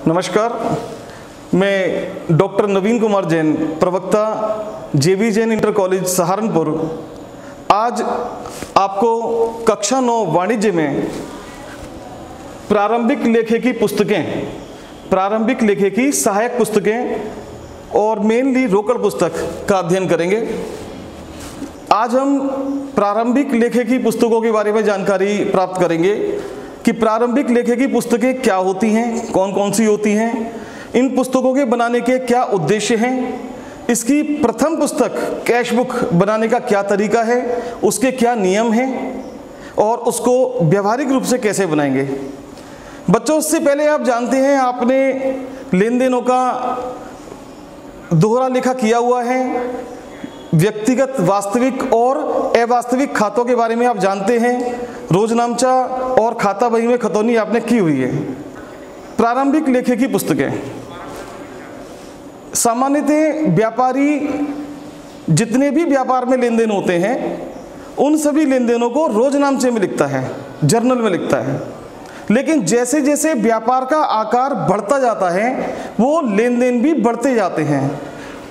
नमस्कार, मैं डॉक्टर नवीन कुमार जैन, प्रवक्ता जेबी जैन इंटर कॉलेज सहारनपुर, आज आपको कक्षा 9 वाणिज्य में प्रारंभिक लेखे की सहायक पुस्तकें और मेनली रोकड़ पुस्तक का अध्ययन करेंगे। आज हम प्रारंभिक लेखे की पुस्तकों के बारे में जानकारी प्राप्त करेंगे कि प्रारंभिक लेखे की पुस्तकें क्या होती हैं, कौन कौन सी होती हैं, इन पुस्तकों के बनाने के क्या उद्देश्य हैं, इसकी प्रथम पुस्तक कैश बुक बनाने का क्या तरीका है, उसके क्या नियम हैं और उसको व्यवहारिक रूप से कैसे बनाएंगे। बच्चों, उससे पहले आप जानते हैं, आपने लेन देनों का दोहरा लेखा किया हुआ है। व्यक्तिगत वास्तविक और अवास्तविक खातों के बारे में आप जानते हैं। रोजनामचा और खाता बही में खतौनी आपने की हुई है। प्रारंभिक लेखे की पुस्तकें सामान्यतः व्यापारी जितने भी व्यापार में लेन देन होते हैं उन सभी लेन देनों को रोजनामचे में लिखता है, जर्नल में लिखता है। लेकिन जैसे जैसे व्यापार का आकार बढ़ता जाता है वो लेन देन भी बढ़ते जाते हैं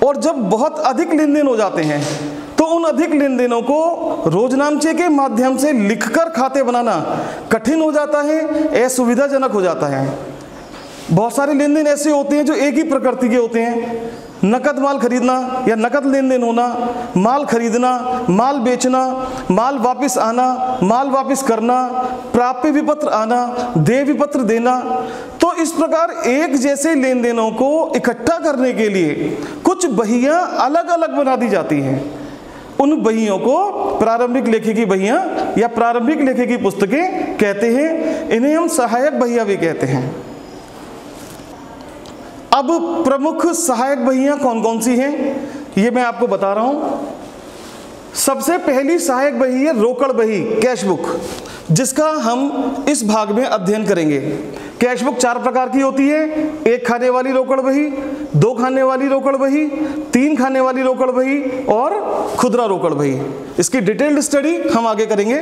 और जब बहुत अधिक लेन देन हो जाते हैं तो उन अधिक लेन देनों को रोजनामचे के माध्यम से लिखकर खाते बनाना कठिन हो जाता है, असुविधाजनक हो जाता है। बहुत सारे लेन देन ऐसे होते हैं जो एक ही प्रकृति के होते हैं। नकद माल खरीदना या नकद लेन देन होना, माल खरीदना, माल बेचना, माल वापस आना, माल वापस करना, प्राप्य विपत्र आना, देय विपत्र देना। तो इस प्रकार एक जैसे लेन देनों को इकट्ठा करने के लिए कुछ बहियां अलग अलग बना दी जाती हैं। उन बहियों को प्रारंभिक लेखे की बहियां या प्रारंभिक लेखे की पुस्तकें कहते हैं। इन्हें हम सहायक बहियां भी कहते हैं। अब प्रमुख सहायक बहियां कौन कौन सी हैं ये मैं आपको बता रहा हूं। सबसे पहली सहायक बही है रोकड़ बही, कैश बुक, जिसका हम इस भाग में अध्ययन करेंगे। कैश बुक 4 प्रकार की होती है। 1 खाने वाली रोकड़ बही, 2 खाने वाली रोकड़ बही, 3 खाने वाली रोकड़ बही और खुदरा रोकड़ बही। इसकी डिटेल्ड स्टडी हम आगे करेंगे।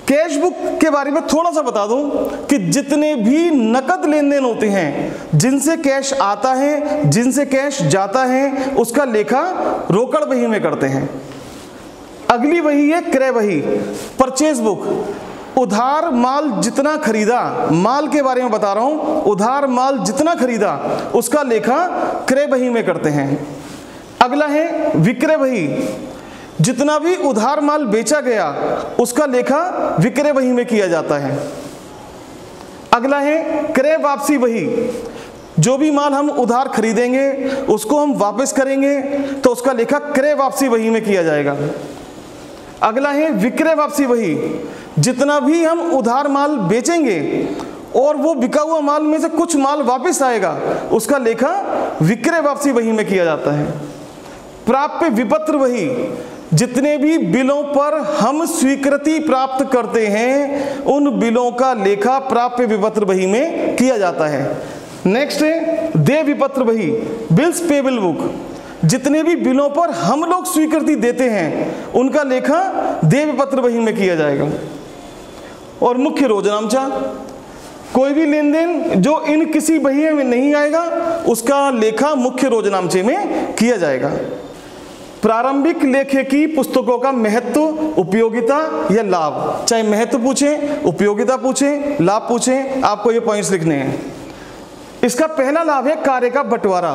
कैश बुक के बारे में थोड़ा सा बता दूं कि जितने भी नकद लेन देन होते हैं, जिनसे कैश आता है, जिनसे कैश जाता है, उसका लेखा रोकड़ बही में करते हैं। अगली बही है क्रय बही, परचेज बुक। उधार माल जितना खरीदा, माल के बारे में बता रहा हूं, उधार माल जितना खरीदा उसका लेखा क्रय बही में करते हैं। अगला है विक्रय बही, जितना भी उधार माल बेचा गया उसका लेखा विक्रय बही में किया जाता है। अगला है क्रय वापसी बही, जो भी माल हम उधार खरीदेंगे उसको हम वापस करेंगे तो उसका लेखा क्रय वापसी बही में किया जाएगा। अगला है विक्रय वापसी बही, जितना भी हम उधार माल बेचेंगे और वो बिका हुआ माल में से कुछ माल वापस आएगा उसका लेखा विक्रय वापसी बही में किया जाता है। प्राप्य विपत्र बही, जितने भी बिलों पर हम स्वीकृति प्राप्त करते हैं उन बिलों का लेखा प्राप्य विपत्र बही में किया जाता है। नेक्स्ट है देय विपत्र बही, बिल्स पेबल बुक, जितने भी बिलों पर हम लोग स्वीकृति देते हैं उनका लेखा देय विपत्र बही में किया जाएगा। और मुख्य रोजनामचा, कोई भी लेन देन जो इन किसी बही में नहीं आएगा उसका लेखा मुख्य रोजनामचे में किया जाएगा। प्रारंभिक लेखे की पुस्तकों का महत्व, उपयोगिता या लाभ, चाहे महत्व पूछें, उपयोगिता पूछें, लाभ पूछें, आपको ये पॉइंट्स लिखने हैं। इसका पहला लाभ है कार्य का बंटवारा।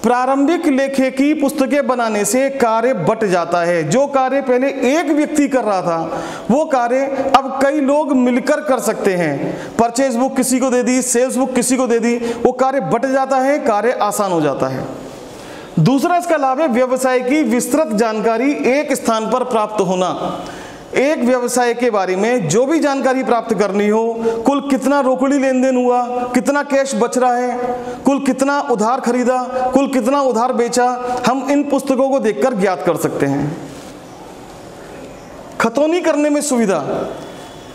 प्रारंभिक लेखे की पुस्तकें बनाने से कार्य बंट जाता है। जो कार्य पहले एक व्यक्ति कर रहा था वो कार्य अब कई लोग मिलकर कर सकते हैं। परचेज बुक किसी को दे दी, सेल्स बुक किसी को दे दी, वो कार्य बंट जाता है, कार्य आसान हो जाता है। दूसरा इसका लाभ है व्यवसाय की विस्तृत जानकारी एक स्थान पर प्राप्त होना। एक व्यवसाय के बारे में जो भी जानकारी प्राप्त करनी हो, कुल कितना रोकड़ी लेन देन हुआ, कितना कैश बच रहा है, कुल कितना उधार खरीदा, कुल कितना उधार बेचा, हम इन पुस्तकों को देखकर ज्ञात कर सकते हैं। खतौनी करने में सुविधा,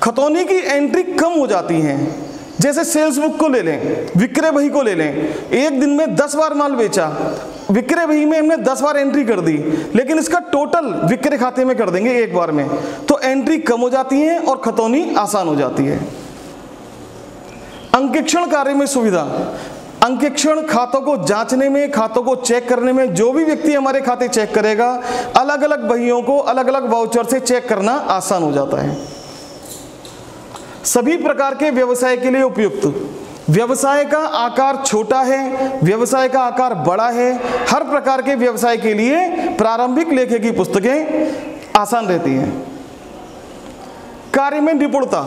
खतौनी की एंट्री कम हो जाती हैं। जैसे सेल्स बुक को ले लें, विक्रय बही को ले लें, एक दिन में 10 बार माल बेचा, विक्रय बही में हमने 10 बार एंट्री कर दी, लेकिन इसका टोटल विक्रय खाते में कर देंगे एक बार में, तो एंट्री कम हो जाती है और खतौनी आसान हो जाती है। अंकेक्षण कार्य में सुविधा। अंकेक्षण खातों को जांचने में, खातों को चेक करने में, जो भी व्यक्ति हमारे खाते चेक करेगा, अलग अलग बहियों को अलग अलग वाउचर से चेक करना आसान हो जाता है। सभी प्रकार के व्यवसाय के लिए उपयुक्त। व्यवसाय का आकार छोटा है, व्यवसाय का आकार बड़ा है, हर प्रकार के व्यवसाय के लिए प्रारंभिक लेखे की पुस्तकें आसान रहती हैं। कार्य में निपुणता।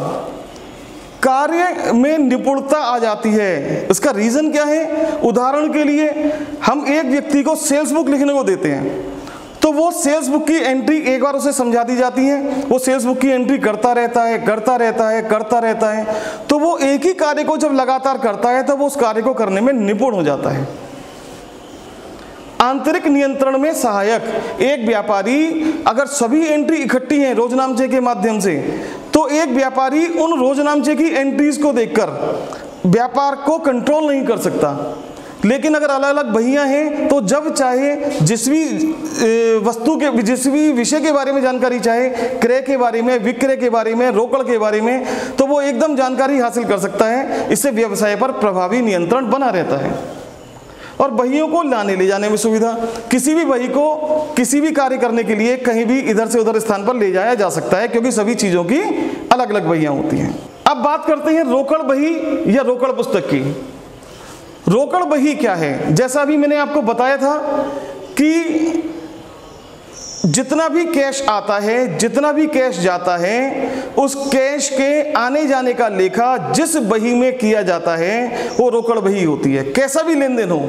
कार्य में निपुणता आ जाती है। इसका रीजन क्या है? उदाहरण के लिए हम एक व्यक्ति को सेल्स बुक लिखने को देते हैं, तो वो सेल्स बुक की एंट्री एक बार उसे समझा दी जाती है, वो सेल्स बुक की एंट्री करता रहता है, तो वो एक ही कार्य को जब लगातार करता है तो वो उस कार्य को करने में निपुण हो जाता है। आंतरिक नियंत्रण में सहायक। एक व्यापारी अगर सभी एंट्री इकट्ठी हैं रोजनामचे के माध्यम से, तो एक व्यापारी उन रोजनामचे की एंट्रीज को देखकर व्यापार को कंट्रोल नहीं कर सकता। लेकिन अगर अलग अलग बहियां हैं तो जब चाहे जिस भी वस्तु के, जिस भी विषय के बारे में जानकारी चाहे, क्रय के बारे में, विक्रय के बारे में, रोकड़ के बारे में, तो वो एकदम जानकारी हासिल कर सकता है। इससे व्यवसाय पर प्रभावी नियंत्रण बना रहता है। और बहियों को लाने ले जाने में सुविधा। किसी भी बही को किसी भी कार्य करने के लिए कहीं भी इधर से उधर स्थान पर ले जाया जा सकता है, क्योंकि सभी चीज़ों की अलग अलग बहियां होती हैं। अब बात करते हैं रोकड़ बही या रोकड़ पुस्तक की। रोकड़ बही क्या है? जैसा अभी मैंने आपको बताया था कि जितना भी कैश आता है, जितना भी कैश जाता है, उस कैश के आने जाने का लेखा जिस बही में किया जाता है वो रोकड़ बही होती है। कैसा भी लेन देन हो,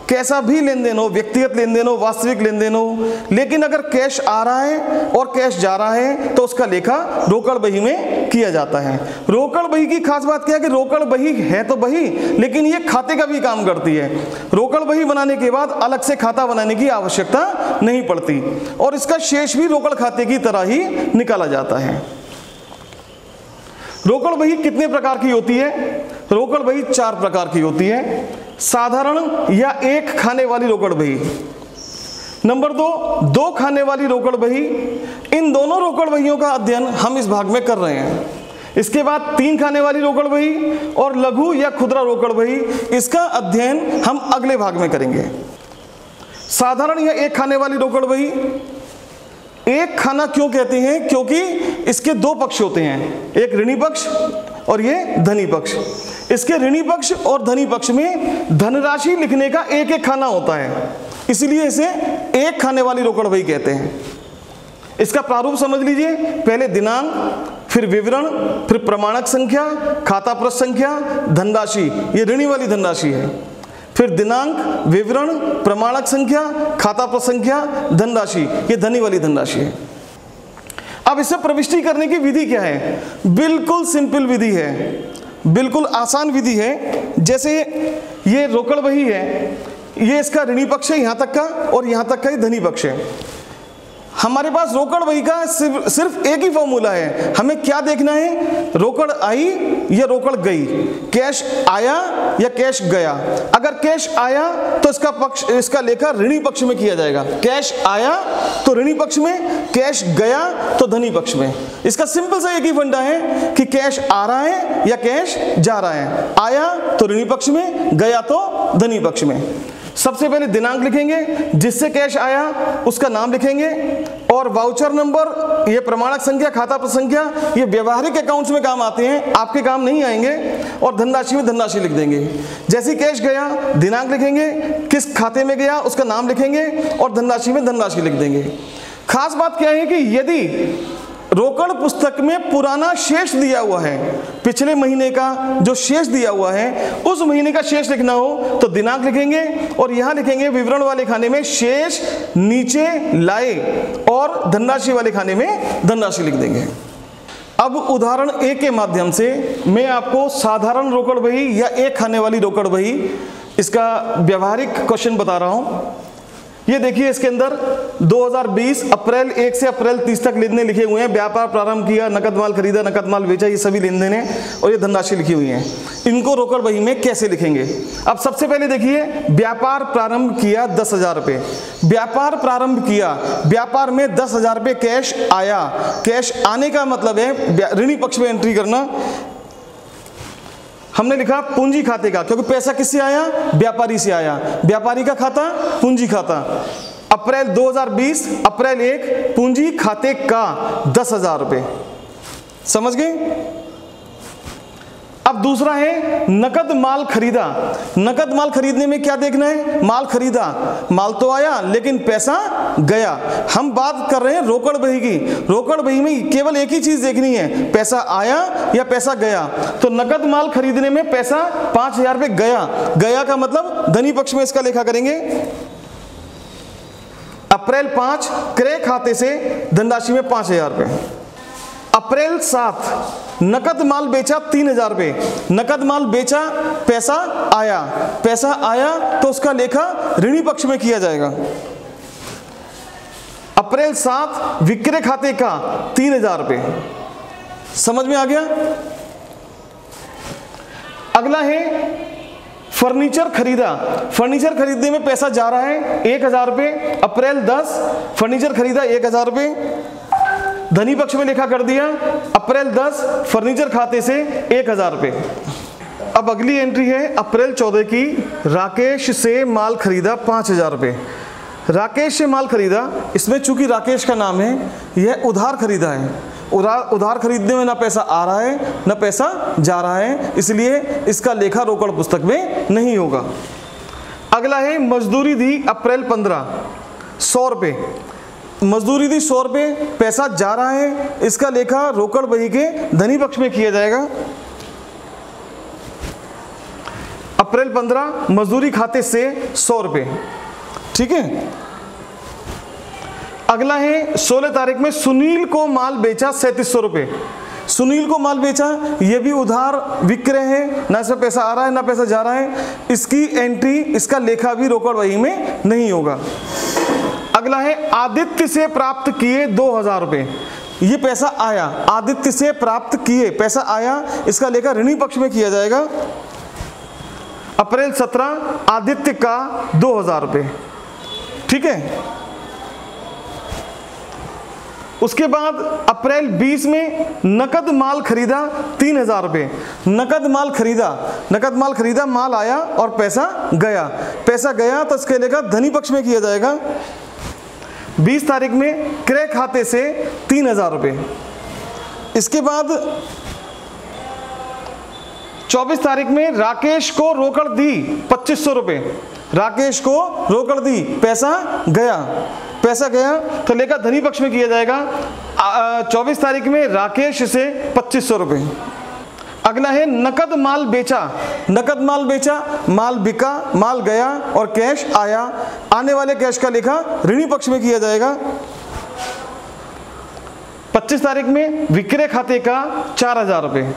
कैसा भी लेन देन हो, व्यक्तिगत लेन देन हो, वास्तविक लेन देन हो, लेकिन अगर कैश आ रहा है और कैश जा रहा है तो उसका लेखा रोकड़ बही में किया जाता है। रोकड़ बही की खास बात क्या है कि रोकड़ बही है तो बही, लेकिन ये खाते का भी काम करती है। रोकड़ बही बनाने के बाद अलग से खाता बनाने की आवश्यकता नहीं पड़ती और इसका शेष भी रोकड़ खाते की तरह ही निकाला जाता है। रोकड़ बही कितने प्रकार की होती है? रोकड़ बही 4 प्रकार की होती है। साधारण या एक खाने वाली रोकड़ बही। नंबर 2 खाने वाली रोकड़ बही। इन दोनों रोकड़ बहियों का अध्ययन हम इस भाग में कर रहे हैं। इसके बाद 3 खाने वाली रोकड़ बही और लघु या खुदरा रोकड़ बही, इसका अध्ययन हम अगले भाग में करेंगे। साधारण या एक खाने वाली रोकड़ बही, एक खाना क्यों कहते हैं? क्योंकि इसके 2 पक्ष होते हैं, एक ऋणी पक्ष और ये धनी पक्ष। इसके ऋणी पक्ष और धनी पक्ष में धनराशि लिखने का एक एक खाना होता है, इसलिए इसे एक खाने वाली रोकड़ बही कहते हैं। इसका प्रारूप समझ लीजिए। पहले दिनांक, फिर विवरण, फिर प्रमाणक संख्या, खाता प्रश्न संख्या, धनराशि, ये ऋणी वाली धनराशि है। फिर दिनांक, विवरण, प्रमाणक संख्या, खाता प्रश्न संख्या, धनराशि, ये धनी वाली धनराशि है। अब इसे प्रविष्टि करने की विधि क्या है? बिल्कुल सिंपल विधि है, बिल्कुल आसान विधि है। जैसे ये रोकड़ बही है, ये इसका ऋणी पक्ष है यहाँ तक का और यहाँ तक का ही धनी पक्ष है। हमारे पास रोकड़ बही का सिर्फ एक ही फॉर्मूला है। हमें क्या देखना है? रोकड़ आई या रोकड़ गई, कैश आया या कैश गया। अगर कैश आया तो इसका पक्ष, इसका लेखा ऋणी पक्ष में किया जाएगा। कैश आया तो ऋणी पक्ष में, कैश गया तो धनी पक्ष में। इसका सिंपल सा एक ही फंडा है कि कैश आ रहा है या कैश जा रहा है। आया तो ऋणी पक्ष में, गया तो धनी पक्ष में। सबसे पहले दिनांक लिखेंगे, जिससे कैश आया उसका नाम लिखेंगे, और वाउचर नंबर, ये प्रमाणक संख्या, खाता प्रश्न संख्या, ये व्यवहारिक अकाउंट्स में काम आते हैं, आपके काम नहीं आएंगे। और धनराशि में धनराशि लिख देंगे। जैसे कैश गया, दिनांक लिखेंगे, किस खाते में गया उसका नाम लिखेंगे, और धनराशि में धनराशि लिख देंगे। खास बात क्या है कि यदि रोकड़ पुस्तक में पुराना शेष दिया हुआ है, पिछले महीने का जो शेष दिया हुआ है, उस महीने का शेष लिखना हो तो दिनांक लिखेंगे और यहां लिखेंगे विवरण वाले खाने में शेष नीचे लाए, और धनराशि वाले खाने में धनराशि लिख देंगे। अब उदाहरण ए के माध्यम से मैं आपको साधारण रोकड़ बही या एक खाने वाली रोकड़ बही, इसका व्यवहारिक क्वेश्चन बता रहा हूं। ये देखिए, इसके अंदर 2020 अप्रैल 1 से अप्रैल 30 तक लेन देन लिखे हुए हैं। व्यापार प्रारंभ किया, नकद माल खरीदा, नकद माल बेचा, ये सभी लेन देन है, और ये धनराशि लिखी हुई है। इनको रोकड़ बही में कैसे लिखेंगे? अब सबसे पहले देखिए, व्यापार प्रारंभ किया 10,000 रुपये। व्यापार प्रारंभ किया, व्यापार में 10,000 रुपये कैश आया। कैश आने का मतलब है ऋणी पक्ष में एंट्री करना। हमने लिखा पूंजी खाते का, क्योंकि पैसा किससे आया, व्यापारी से आया, व्यापारी का खाता पूंजी खाता। अप्रैल 2020 अप्रैल 1 पूंजी खाते का 10,000 रुपये, समझ गए। अब दूसरा है नकद माल खरीदा। नकद माल खरीदने में क्या देखना है, माल खरीदा, माल तो आया लेकिन पैसा गया। हम बात कर रहे हैं रोकड़ बही की। रोकड़ बही में केवल एक ही चीज देखनी है, पैसा आया या पैसा गया। तो नकद माल खरीदने में पैसा 5,000 रुपये गया। गया का मतलब धनी पक्ष में इसका लेखा करेंगे। अप्रैल 5 क्रय खाते से धनराशि में 5,000 रुपये। अप्रैल 7 नकद माल बेचा 3,000 रुपये। नकद माल बेचा, पैसा आया, पैसा आया तो उसका लेखा ऋणी पक्ष में किया जाएगा। अप्रैल 7 विक्रय खाते का 3,000 रुपये, समझ में आ गया। अगला है फर्नीचर खरीदा। फर्नीचर खरीदने में पैसा जा रहा है 1,000 रुपये। अप्रैल 10 फर्नीचर खरीदा 1,000 रुपये, धनी पक्ष में लेखा कर दिया। अप्रैल 10 फर्नीचर खाते से 1,000 रुपये। अब अगली एंट्री है अप्रैल 14 की, राकेश से माल खरीदा 5,000 रुपये। राकेश से माल खरीदा, इसमें चूंकि राकेश का नाम है, यह उधार खरीदा है। उधार खरीदने में ना पैसा आ रहा है ना पैसा जा रहा है, इसलिए इसका लेखा रोकड़ पुस्तक में नहीं होगा। अगला है मजदूरी दी अप्रैल 15 100 रुपये। मजदूरी दी 100 रुपये, पैसा जा रहा है, इसका लेखा रोकड़ बही के धनी पक्ष में किया जाएगा। अप्रैल 15 मजदूरी खाते से 100 रुपये, ठीक है। अगला है 16 तारीख में सुनील को माल बेचा 3700 रुपये। सुनील को माल बेचा, यह भी उधार विक्रय है, ना इसमें पैसा आ रहा है ना पैसा जा रहा है, इसकी एंट्री, इसका लेखा भी रोकड़ बही में नहीं होगा। अगला है आदित्य से प्राप्त किए 2,000 रुपये। ये पैसा आया, आदित्य से प्राप्त किए, पैसा आया, इसका लेखा ऋणी पक्ष में किया जाएगा। अप्रैल 17 आदित्य का 2,000 रुपये, ठीक है। उसके बाद अप्रैल 20 में नकद माल खरीदा 3,000 रुपये। नकद माल खरीदा, नकद माल खरीदा, माल आया और पैसा गया। पैसा गया तो इसके लेखा धनी पक्ष में किया जाएगा। 20 तारीख में क्रय खाते से 3,000 रुपये। इसके बाद 24 तारीख में राकेश को रोकड़ दी 2,500 रुपये। राकेश को रोकड़ दी, पैसा गया, पैसा गया तो लेखा धनी पक्ष में किया जाएगा। 24 तारीख में राकेश से 2,500 रुपये। अगला है नकद माल बेचा। नकद माल बेचा, माल बिका, माल गया और कैश आया, आने वाले कैश का लेखा ऋणी पक्ष में किया जाएगा। 25 तारीख में विक्रय खाते का 4,000 रुपये।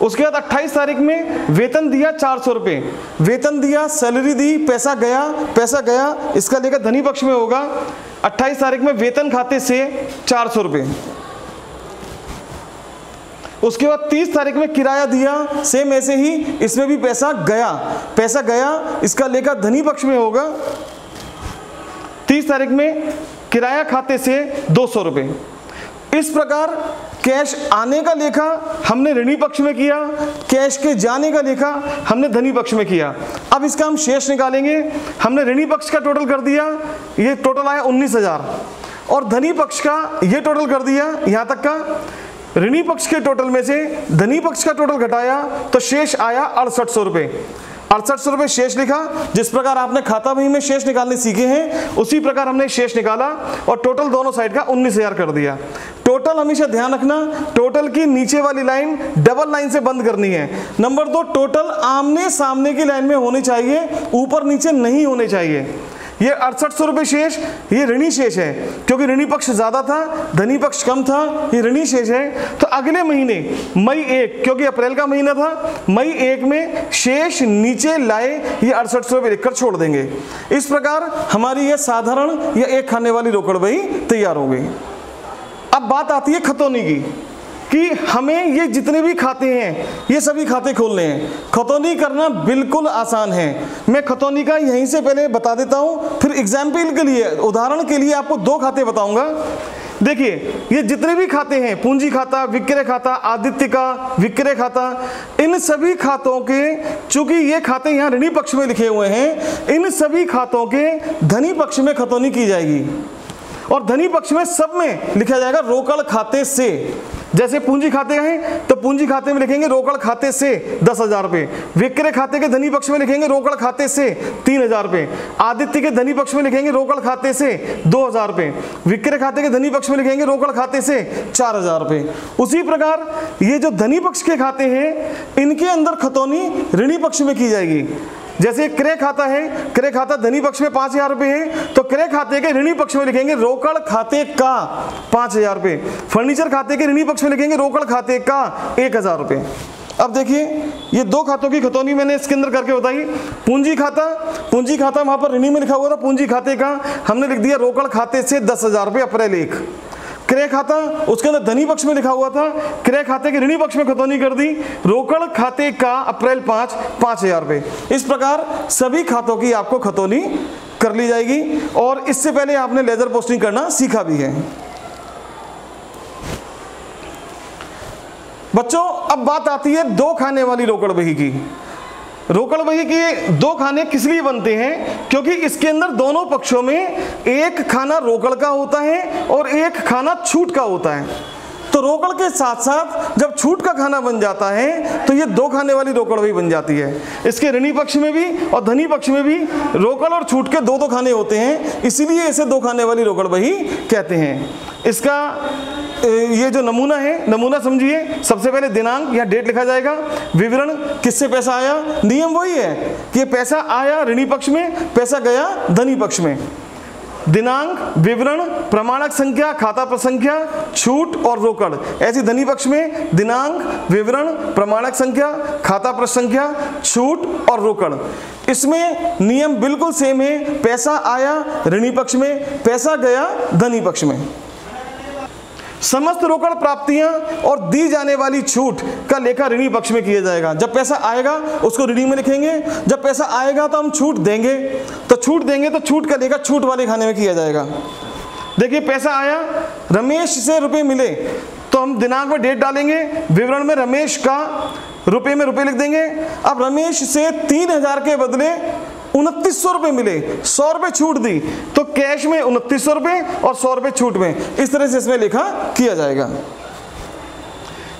उसके बाद 28 तारीख में वेतन दिया 400 रुपये। वेतन दिया, सैलरी दी, पैसा गया, पैसा गया, इसका लेखा धनी पक्ष में होगा। 28 तारीख में वेतन खाते से 400 रुपये। उसके बाद 30 तारीख में किराया दिया, सेम ऐसे ही इसमें भी पैसा गया, पैसा गया, इसका लेखा धनी पक्ष में होगा। 30 तारीख में किराया खाते से 200 रुपये। इस प्रकार कैश आने का लेखा हमने ऋणी पक्ष में किया, कैश के जाने का लेखा हमने धनी पक्ष में किया। अब इसका हम शेष निकालेंगे। हमने ऋणी पक्ष का टोटल कर दिया, ये टोटल आया 19,000, और धनी पक्ष का ये टोटल कर दिया यहाँ तक का। ऋणी पक्ष के टोटल में से धनी पक्ष का टोटल घटाया तो शेष आया 6800 रुपये। 6800 रुपये शेष लिखा। जिस प्रकार आपने खाता बही में शेष निकालने सीखे हैं उसी प्रकार हमने शेष निकाला और टोटल दोनों साइड का 19,000 कर दिया। टोटल हमेशा ध्यान रखना, टोटल की नीचे वाली लाइन डबल लाइन से बंद करनी है। नंबर 2, टोटल आमने सामने की लाइन में होनी चाहिए, ऊपर नीचे नहीं होने चाहिए। ये 6800 रुपये शेष, ये ऋणी शेष है, क्योंकि ऋणी पक्ष ज्यादा था, धनी पक्ष कम था, ये ऋणी शेष है। तो अगले महीने मई 1, क्योंकि अप्रैल का महीना था, मई 1 में शेष नीचे लाए ये 6800 रुपये लिखकर छोड़ देंगे। इस प्रकार हमारी यह साधारण या एक खाने वाली रोकड़ बही तैयार हो गई। अब बात आती है खतौनी की, कि हमें ये जितने भी खाते हैं ये सभी खाते खोलने हैं। खतौनी करना बिल्कुल आसान है। मैं खतौनी का यहीं से पहले बता देता हूँ, फिर एग्जाम्पल के लिए, उदाहरण के लिए आपको 2 खाते बताऊंगा। देखिए ये जितने भी खाते हैं, पूंजी खाता, विक्रय खाता, आदित्य का विक्रय खाता, इन सभी खातों के, चूंकि ये खाते यहाँ ऋणी पक्ष में लिखे हुए हैं, इन सभी खातों के धनी पक्ष में खतौनी की जाएगी। और धनी पक्ष में सब में लिखा जाएगा रोकड़ खाते से। जैसे पूंजी खाते हैं तो पूंजी खाते में लिखेंगे रोकड़ खाते से 10,000 रुपये, विक्रय खाते के धनी पक्ष में लिखेंगे रोकड़ खाते से 3,000 रुपये, आदित्य के धनी पक्ष में लिखेंगे रोकड़ खाते से 2,000 रुपये, विक्रय खाते के धनी पक्ष में लिखेंगे रोकड़ खाते से 4,000 रुपये। उसी प्रकार ये जो धनी पक्ष के खाते हैं इनके अंदर खतौनी ऋणी पक्ष में की जाएगी। जैसे क्रय खाता है, क्रय खाता धनी पक्ष में 5,000 रुपये है तो क्रय खाते के ऋणी पक्ष में लिखेंगे रोकड़ खाते का 5,000 रुपये, फर्नीचर खाते के ऋणी पक्ष में लिखेंगे रोकड़ खाते का 1,000 रुपये। अब देखिए ये दो खातों की खतौनी मैंने इसके अंदर करके बताई। पूंजी खाता वहां पर ऋणी में लिखा हुआ था, पूंजी खाते का हमने लिख दिया रोकड़ खाते से 10,000 रुपये अप्रैल 1। क्रय खाता उसके अंदर धनी पक्ष में लिखा हुआ था, क्रय खाते के ऋणी पक्ष में खतौनी कर दी, रोकड़ खाते का अप्रैल 5 5,000 रुपये। इस प्रकार सभी खातों की आपको खतौनी कर ली जाएगी और इससे पहले आपने लेजर पोस्टिंग करना सीखा भी है। बच्चों अब बात आती है दो खाने वाली रोकड़ बही की। रोकड़ बही के दो खाने किस लिए बनते हैं? क्योंकि इसके अंदर दोनों पक्षों में एक खाना रोकड़ का होता है और एक खाना छूट का होता है। तो रोकड़ के साथ साथ जब छूट का खाना बन जाता है तो ये दो खाने वाली रोकड़ बही बन जाती है। इसके ऋणी पक्ष में भी और धनी पक्ष में भी रोकड़ और छूट के दो खाने होते हैं, इसीलिए इसे दो खाने वाली रोकड़ बही कहते हैं। इसका ये जो नमूना है, नमूना समझिए। सबसे पहले दिनांक या डेट लिखा जाएगा, विवरण किससे पैसा आया, नियम वही है कि पैसा आया ऋणी पक्ष में, पैसा गया धनी पक्ष में। दिनांक, विवरण, प्रमाणक संख्या, खाता प्रसंख्या, छूट और रोकड़। ऐसी धनी पक्ष में दिनांक, विवरण, प्रमाणक संख्या, खाता प्रसंख्या, छूट और रोकड़। इसमें नियम बिल्कुल सेम है। पैसा आया ऋणी पक्ष में, पैसा गया धनी पक्ष में। समस्त रोकड़ प्राप्तियां और दी जाने वाली छूट का लेखा ऋणी पक्ष में किया जाएगा। जब पैसा आएगा उसको ऋणी में लिखेंगे, जब पैसा आएगा तो हम छूट देंगे, तो छूट का लेखा छूट वाले खाने में किया जाएगा। देखिए पैसा आया, रमेश से रुपए मिले तो हम दिनांक में डेट डालेंगे, विवरण में रमेश का, रुपए में रुपए लिख देंगे। अब रमेश से 3,000 के बदले 2,900 रुपये मिले, 100 रुपये छूट दी, तो कैश में 2,900 रुपये और 100 रुपये छूट में, इस तरह से इसमें लेखा किया जाएगा।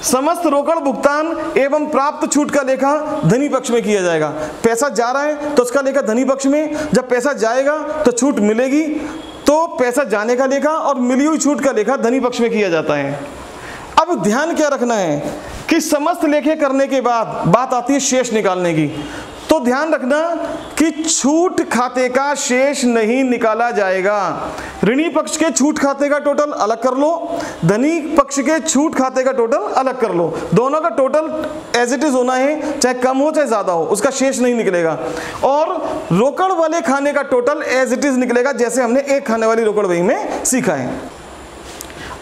समस्त रोकड़ भुगतान एवं प्राप्त छूट का लेखा धनी पक्ष में किया जाएगा। पैसा जा रहा है तो उसका लेखा धनी पक्ष में, जब पैसा जाएगा तो छूट मिलेगी, तो पैसा जाने का लेखा और मिली हुई छूट का लेखा धनी पक्ष में किया जाता है। अब ध्यान क्या रखना है कि समस्त लेखे करने के बाद बात आती है शेष निकालने की। तो ध्यान रखना कि छूट खाते का शेष नहीं निकाला जाएगा। ऋणी पक्ष के छूट खाते का टोटल अलग कर लो, धनी पक्ष के छूट खाते का टोटल अलग कर लो। दोनों का टोटल एज इट इज होना है, चाहे कम हो चाहे ज्यादा हो, उसका शेष नहीं निकलेगा। और रोकड़ वाले खाने का टोटल एज इट इज निकलेगा, जैसे हमने एक खाने वाली रोकड़ बही में सीखा है।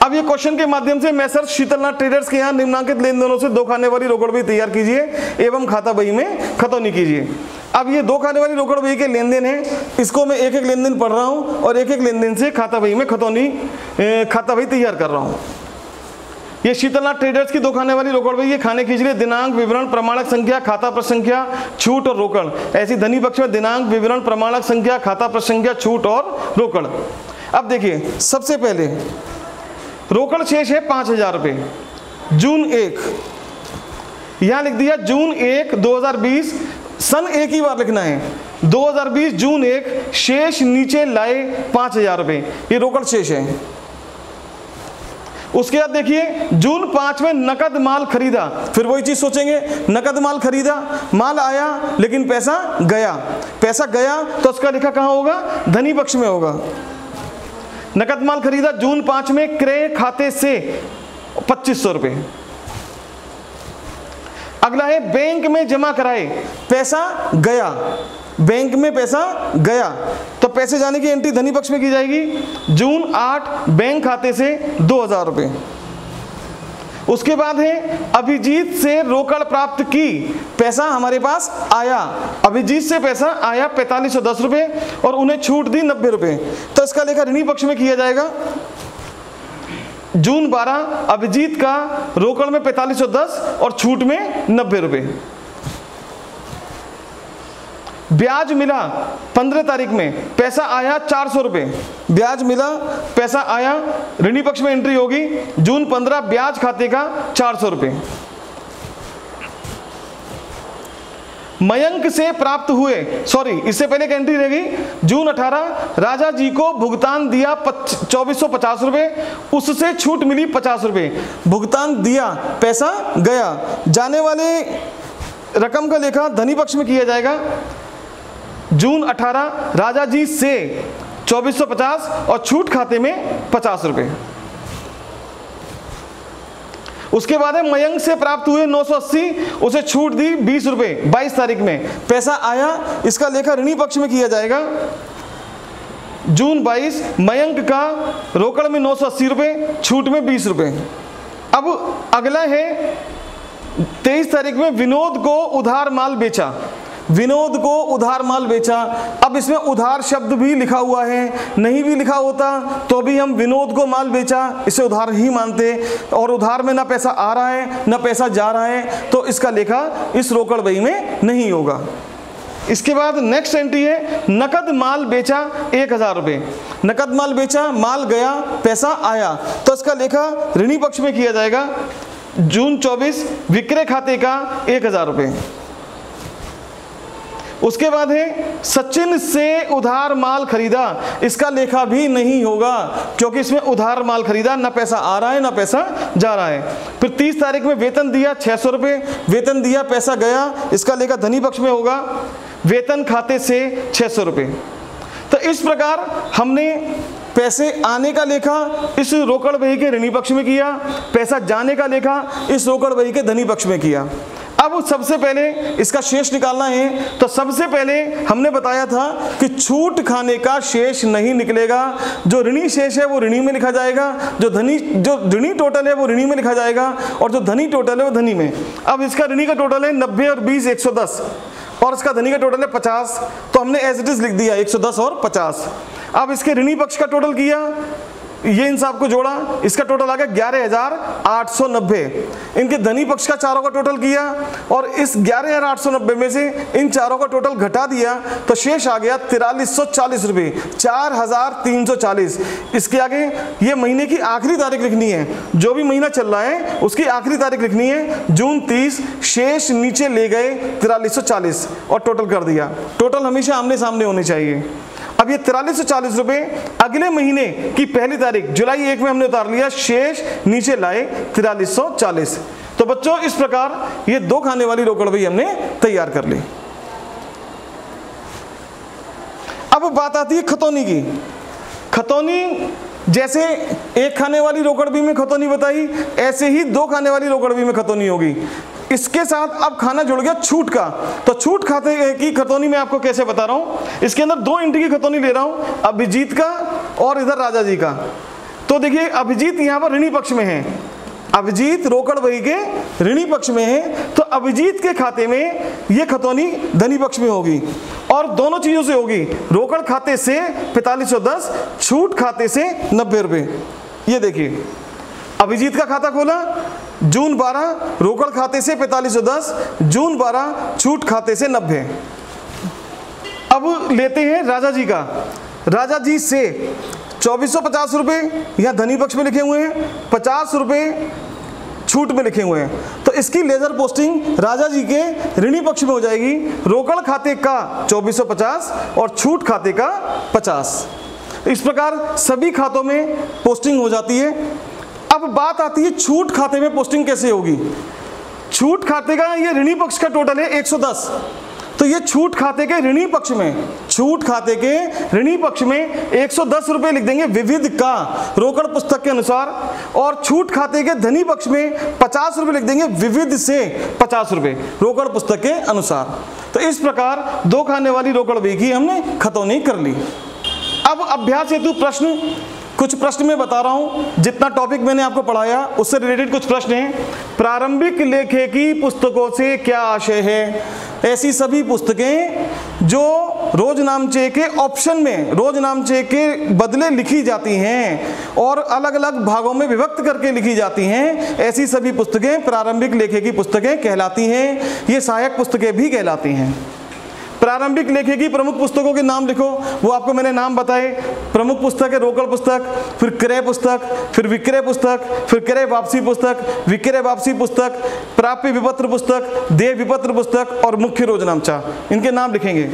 अब ये क्वेश्चन के माध्यम से मैसर शीतलनाथ ट्रेडर्स के यहाँ निम्नांकित लेन देनों से दो खाने वाली रोकड़ बही तैयार कीजिए एवं खाता बही में खतौनी कीजिए। अब ये दो खाने वाली रोकड़ बही के लेन देन है, इसको मैं एक एक लेन देन पढ़ रहा हूँ और एक एक लेन देन से खाता बही में खतौनी खाता बही तैयार कर रहा हूँ। ये शीतलनाथ ट्रेडर्स की दो खाने वाली रोकड़ बही, ये खाने कीजिए दिनांक, विवरण, प्रमाणक संख्या, खाता प्रसंख्या, छूट और रोकड़। ऐसी धनी पक्ष में दिनांक, विवरण, प्रमाणक संख्या, खाता प्रसंख्या, छूट और रोकड़। अब देखिए सबसे पहले रोकड़ शेष है 5,000 रुपये, जून 1, यहां लिख दिया जून 1 2020, सन एक ही बार लिखना है, 2020 जून 1, शेष नीचे लाए 5,000 रुपये, ये रोकड़ शेष है। उसके बाद देखिए जून 5 में नकद माल खरीदा, फिर वही चीज सोचेंगे, नकद माल खरीदा, माल आया लेकिन पैसा गया तो उसका लिखा कहां होगा, धनी पक्ष में होगा। नकद माल खरीदा जून 5 में क्रय खाते से 2,500 रुपये। अगला है बैंक में जमा कराए, पैसा गया, बैंक में पैसा गया तो पैसे जाने की एंट्री धनी पक्ष में की जाएगी। जून 8 बैंक खाते से 2,000 रुपये। उसके बाद है अभिजीत से रोकड़ प्राप्त की, पैसा हमारे पास आया, अभिजीत से पैसा आया 4,510 रुपये और उन्हें छूट दी 90 रुपये, तो इसका लेखा ऋणी पक्ष में किया जाएगा। जून 12 अभिजीत का रोकड़ में 4510 और छूट में 90 रुपये। ब्याज मिला 15 तारीख में, पैसा आया 400 रुपये। ब्याज मिला, पैसा आया, ऋणी पक्ष में एंट्री होगी जून 15 ब्याज खाते का 400 रुपये। मयंक से प्राप्त हुए, इससे पहले एक एंट्री रहेगी जून 18 राजा जी को भुगतान दिया 2450 रुपये, उससे छूट मिली 50 रुपये। भुगतान दिया, पैसा गया, जाने वाले रकम का लेखा धनी पक्ष में किया जाएगा जून 18 राजा जी से 2450 और छूट खाते में 50 रुपये। उसके बाद है मयंक से प्राप्त हुए 980, उसे छूट दी 20 रुपये 22 तारीख में, पैसा आया, इसका लेखा ऋणी पक्ष में किया जाएगा जून 22 मयंक का रोकड़ में 980 रुपये, छूट में 20 रुपये। अब अगला है 23 तारीख में विनोद को उधार माल बेचा, विनोद को उधार माल बेचा। अब इसमें उधार शब्द भी लिखा हुआ है, नहीं भी लिखा होता तो भी हम विनोद को माल बेचा इसे उधार ही मानते, और उधार में ना पैसा आ रहा है ना पैसा जा रहा है, तो इसका लेखा इस रोकड़ बही में नहीं होगा। इसके बाद नेक्स्ट एंट्री है नकद माल बेचा 1000 रुपये। नकद माल बेचा, माल गया, पैसा आया, तो इसका लेखा ऋणी पक्ष में किया जाएगा जून 24 विक्रय खाते का 1000 रुपये। उसके बाद है सचिन से उधार माल खरीदा, इसका लेखा भी नहीं होगा क्योंकि इसमें उधार माल खरीदा, ना पैसा आ रहा है ना पैसा जा रहा है। फिर 30 तारीख में वेतन दिया 600 रुपये, वेतन दिया, पैसा गया, इसका लेखा धनी पक्ष में होगा वेतन खाते से 600 रुपये। तो इस प्रकार हमने पैसे आने का लेखा इस रोकड़ बही के ऋणी पक्ष में किया, पैसा जाने का लेखा इस रोकड़ बही के धनी पक्ष में किया। अब सबसे पहले इसका शेष निकालना है, तो सबसे पहले हमने बताया था कि छूट खाने का शेष नहीं निकलेगा, जो ऋणी शेष है वो ऋणी में लिखा जाएगा, जो ऋणी टोटल है वो ऋणी में लिखा जाएगा, और जो धनी टोटल है वो धनी में। अब इसका ऋणी का टोटल है 90 और 20 110, और इसका धनी का टोटल है 50, तो हमने एज इट इज लिख दिया 110 और 50। अब इसके ऋणी पक्ष का टोटल किया, ये इन सबको जोड़ा, इसका टोटल आ गया 11,890। इनके धनी पक्ष का चारों का टोटल किया और इस 11,890 में से इन चारों का टोटल घटा दिया तो शेष आ गया 4340 रुपये, 4340। इसके आगे ये महीने की आखिरी तारीख लिखनी है, जो भी महीना चल रहा है उसकी आखिरी तारीख लिखनी है जून 30, शेष नीचे ले गए 4340 और टोटल कर दिया। टोटल हमेशा आमने सामने होने चाहिए। अब ये 4340 रुपये अगले महीने की पहली तारीख जुलाई 1 में हमने उतार लिया, शेष नीचे लाए 4340। तो बच्चों इस प्रकार ये दो खाने वाली रोकड़ बही हमने तैयार कर ली। अब बात आती है खतौनी की। खतौनी जैसे एक खाने वाली रोकड़ बही में खतौनी बताई, ऐसे ही दो खाने वाली रोकड़ बही में खतौनी होगी। इसके साथ अब खाना जुड़ गया छूट का, तो छूट खाते की खतौनी मैं आपको कैसे बता रहा हूं। इसके अंदर दो एंट्री की खतौनी ले रहा हूं, अभिजीत का और इधर राजा जी का। तो देखिए अभिजीत यहां पर ऋणी पक्ष में है, अभिजीत रोकड़ बही के ऋणी पक्ष में है, तो अभिजीत के खाते में ये खतौनी धनी पक्ष में होगी और दोनों चीजों से होगी, रोकड़ खाते से 4510, छूट खाते से 90 रुपये। ये देखिए अभिजीत का खाता खोला जून 12, रोकड़ खाते से 4510, जून 12 छूट खाते से 90। अब लेते हैं राजा जी का। राजा जी से 2450 रुपये यहाँ धनी पक्ष में लिखे हुए हैं, 50 रुपये छूट में लिखे हुए हैं, तो इसकी लेजर पोस्टिंग राजा जी के ऋणी पक्ष में हो जाएगी। रोकड़ खाते का 2450 और छूट खाते का 50। इस प्रकार सभी खातों में पोस्टिंग हो जाती है। अब बात आती है छूट खाते में पोस्टिंग कैसे होगी। छूट खाते का ये ऋणी पक्ष का टोटल है 110, तो ये छूट खाते के ऋणी पक्ष में, छूट खाते के ऋणी पक्ष में 110 रुपये लिख देंगे विविध का रोकड़ पुस्तक के अनुसार, और छूट खाते के धनी पक्ष में 50 रुपये लिख देंगे विविध से 50 रुपये रोकड़ पुस्तक के अनुसार। तो इस प्रकार दो खाने वाली रोकड़ बही की हमने खतौनी कर ली। अब अभ्यास हेतु प्रश्न, कुछ प्रश्न मैं बता रहा हूं, जितना टॉपिक मैंने आपको पढ़ाया उससे रिलेटेड कुछ प्रश्न हैं। प्रारंभिक लेखे की पुस्तकों से क्या आशय है? ऐसी सभी पुस्तकें जो रोज नामचे के ऑप्शन में रोज नामचे के बदले लिखी जाती हैं और अलग अलग भागों में विभक्त करके लिखी जाती हैं, ऐसी सभी पुस्तकें प्रारंभिक लेखे की पुस्तकें कहलाती हैं। ये सहायक पुस्तकें भी कहलाती हैं। प्रारंभिक लेखे की प्रमुख पुस्तकों के नाम लिखो, वो आपको मैंने नाम बताए। प्रमुख पुस्तक है रोकड़ पुस्तक, फिर क्रय पुस्तक, फिर विक्रय पुस्तक, फिर क्रय वापसी पुस्तक, विक्रय वापसी पुस्तक, प्राप्य विपत्र पुस्तक, देय विपत्र पुस्तक और मुख्य रोजनामचा। इनके नाम लिखेंगे।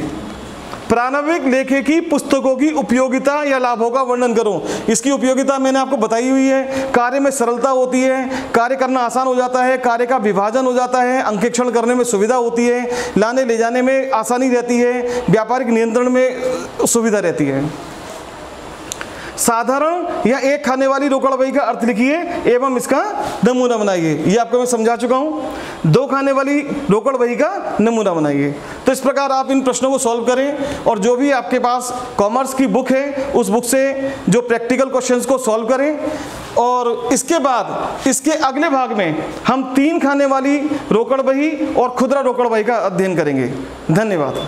प्रारंभिक लेखे की पुस्तकों की उपयोगिता या लाभों का वर्णन करो। इसकी उपयोगिता मैंने आपको बताई हुई है। कार्य में सरलता होती है, कार्य करना आसान हो जाता है, कार्य का विभाजन हो जाता है, अंकेक्षण करने में सुविधा होती है, लाने ले जाने में आसानी रहती है, व्यापारिक नियंत्रण में सुविधा रहती है। साधारण या एक खाने वाली रोकड़ बही का अर्थ लिखिए एवं इसका नमूना बनाइए। ये आपको मैं समझा चुका हूं। दो खाने वाली रोकड़ बही का नमूना बनाइए। तो इस प्रकार आप इन प्रश्नों को सॉल्व करें और जो भी आपके पास कॉमर्स की बुक है उस बुक से जो प्रैक्टिकल क्वेश्चंस को सॉल्व करें। और इसके बाद इसके अगले भाग में हम 3 खाने वाली रोकड़ बही और खुदरा रोकड़ बही का अध्ययन करेंगे। धन्यवाद।